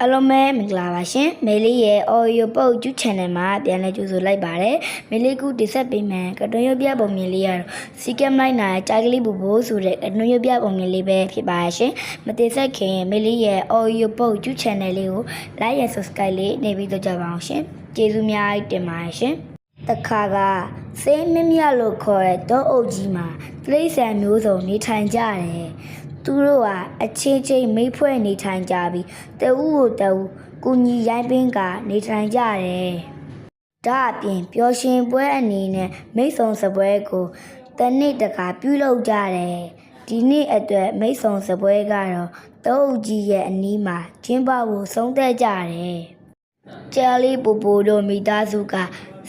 အလုံးမဲမင်္ဂလာပါရှင်မေလေးရဲ့ audio ပုတ်ကျူး channel မှာပြန်လည်ကြိုဆိုလိုက်ပါတယ်မေလေးကူတင်ဆက်ပေးမယ်ကတွန်းရုပ်ပြပုံမြင်လေးရတော့စီကမ်လိုက်နာကြာကလေးဘူဘိုးဆိုတဲ့ကတွန်းရုပ်ပြပုံမြင်လေးပဲဖြစ်ပါရှင်မတင်ဆက်ခင်မေလေးရဲ့ audio ပုတ်ကျူး channel လေးကို like ရ subscribe လေးနေပြီးတော့ကြပါအောင်ရှင်ကျေးဇူးများတင်ပါတယ်ရှင်တခါကစေးမင်းမြလို့ခေါ်တဲ့တောအုပ်ကြီးမှာတိရစ္ဆာန်မျိုးစုံနေထိုင်ကြတယ်သူတို့ဟာအချင်းချင်းမိတ်ဖွဲ့နေထိုင်ကြပြီးတဦးကိုတဦးကိုညီရိုင်းပင်းကနေထိုင်ကြတယ်။ဒါအပြင်ပျော်ရွှင်ပွဲအနေနဲ့မိတ်ဆုံစပွဲကိုတစ်နေ့တခါပြုလုပ်ကြတယ်။ဒီနေ့အတွက်မိတ်ဆုံစပွဲကတော့တောအုပ်ကြီးရဲ့အနီးမှာကျင်းပဖို့ဆုံးသက်ကြတယ်။ကြာလေးပူပူတို့မိသားစုက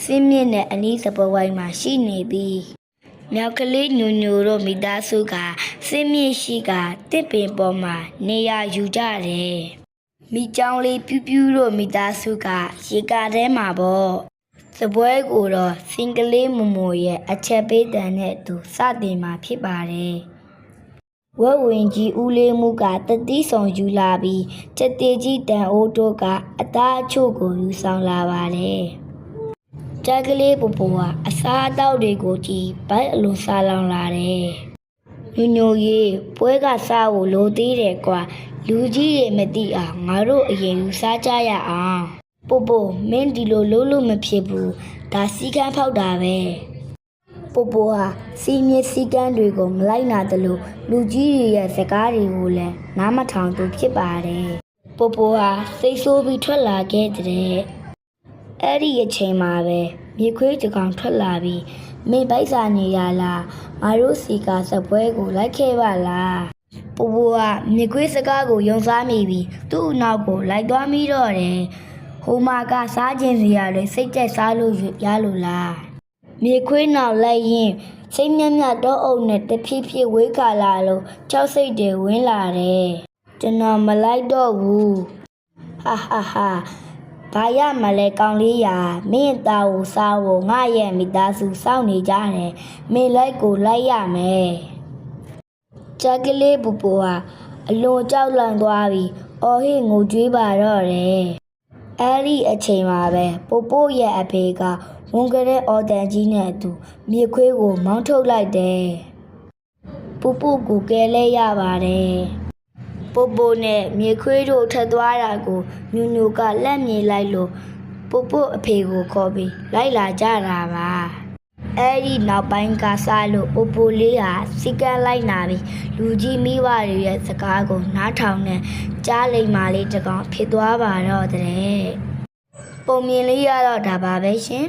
စင်းမြင့်နဲ့အနီးစပွဲဝိုင်းမှာရှိနေပြီးမြောက်ကလေးညိုညိုတို့မိသားစုကစင်းမြင့်ရှိကတစ်ပင်ပေါ်မှာနေရာယူကြတယ်။မိချောင်းလေးပြူးပြူးတို့မိသားစုကရေကာထဲမှာပေါ့။စပွဲကိုတော့စင်ကလေးမမိုရဲ့အချက်ပေးတန်နဲ့သူစတင်မှာဖြစ်ပါတယ်။ဝက်ဝင်ကြီးဦးလေးမှုကတတိဆောင်ယူလာပြီးချက်တေကြီးတန်အိုးတို့ကအသားအချို့ကိုယူဆောင်လာပါတယ်။ကြာကလေးပူပူဟာအစားအသောက်တွေကိုကြည့်ဘိုက်အလိုစားလောင်လာတယ်။ညိုညိုရေးပွဲကစားဖို့လိုသေးတယ်ကွာလူကြီးတွေမသိအောင်ငါတို့အရင်ယူစားကြရအောင်။ပူပူမင်းဒီလိုလုပ်လို့မဖြစ်ဘူးဒါစီကန်းဖောက်တာပဲ။ပူပူဟာစီမြေစီကန်းတွေကိုမလိုက်နာသလိုလူကြီးတွေရဲ့စကားတွေကိုလည်းနားမထောင်သူဖြစ်ပါတယ်။ပူပူဟာစိတ်ဆိုးပြီးထွက်လာခဲ့တဲ့အဲ့ဒီအချိန်မှာပဲမြေခွေးတကောင်ထွက်လာပြီးမင်းပိုက်စာနေရလားငါတို့စီကစပွဲကိုလိုက်ခဲ့ပါလားပူပူကမြေခွေးစကားကိုယုံစားမိပြီးသူ့အနောက်ကိုလိုက်သွားမိတော့တယ်ဟိုမှာကစားခြင်းစီရတယ်စိတ်ကြက်စားလို့ရလို့လားမြေခွေးနောက်လိုက်ရင်စိတ်မြတ်မြတ်တော့အုပ်နဲ့တဖြည်းဖြည်းဝေးခါလာလို့ကြောက်စိတ်တွေဝင်လာတယ်ကျွန်တော်မလိုက်တော့ဘူးဟာဟာဟာဘာရမလဲကောင်းလေးရာမင်းသားကိုစားဖို့ငါရဲ့မိသားစုစောင့်နေကြတယ်မင်းလိုက်ကိုလိုက်ရမယ်ကြာကလေးပူပူဟာအလွန်ကြောက်လန့်သွားပြီးအော်ဟစ်ငိုကြွေးပါတော့တယ်အဲ့ဒီအချိန်မှာပဲပို့ပို့ရဲ့အဖေကဝန်ကတဲ့အော်တန်ကြီးနဲ့အတူမြေခွေးကိုမောင်းထုတ်လိုက်တယ်ပူပူကိုကယ်လဲရပါတယ်ပို့ပို့နဲ့မြေခွေးတို့ထက်သွားတာကိုညူညူကလက်မြေလိုက်လို့ပို့ပို့အဖေကိုခေါ်ပြီးလိုက်လာကြတာပါအဲ့ဒီနောက်ပိုင်းကစားလို့ပို့ပို့လေးဟာစီကန်းလိုက်နာပြီးလူကြီးမိဘတွေရဲ့စကားကိုနားထောင်နဲ့ကြားလိမ္မာလေးတကောင်ဖြစ်သွားပါတော့တဲ့ပုံမြင်လေးရတော့ဒါပါပဲရှင်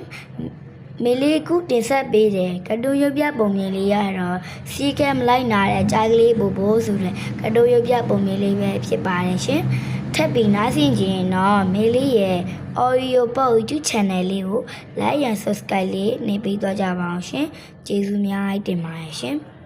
မေလေးကူတင်ဆက်ပေးတယ်ကတိုရုပ်ပြပုံမြင်လေးရတော့စီကမ်လိုက်နာတဲ့ကြားကလေးဘူဘိုးဆိုတဲ့ကတိုရုပ်ပြပုံမြင်လေးပဲဖြစ်ပါတယ်ရှင်ထပ်ပြီးနားဆင်ကြရင်တော့မေလေးရဲ့ audio ပုတ်ကျူ channel လေးကို like and subscribe လေးနေပေးသွားကြပါအောင်ရှင်ကျေးဇူးများတင်ပါတယ်ရှင်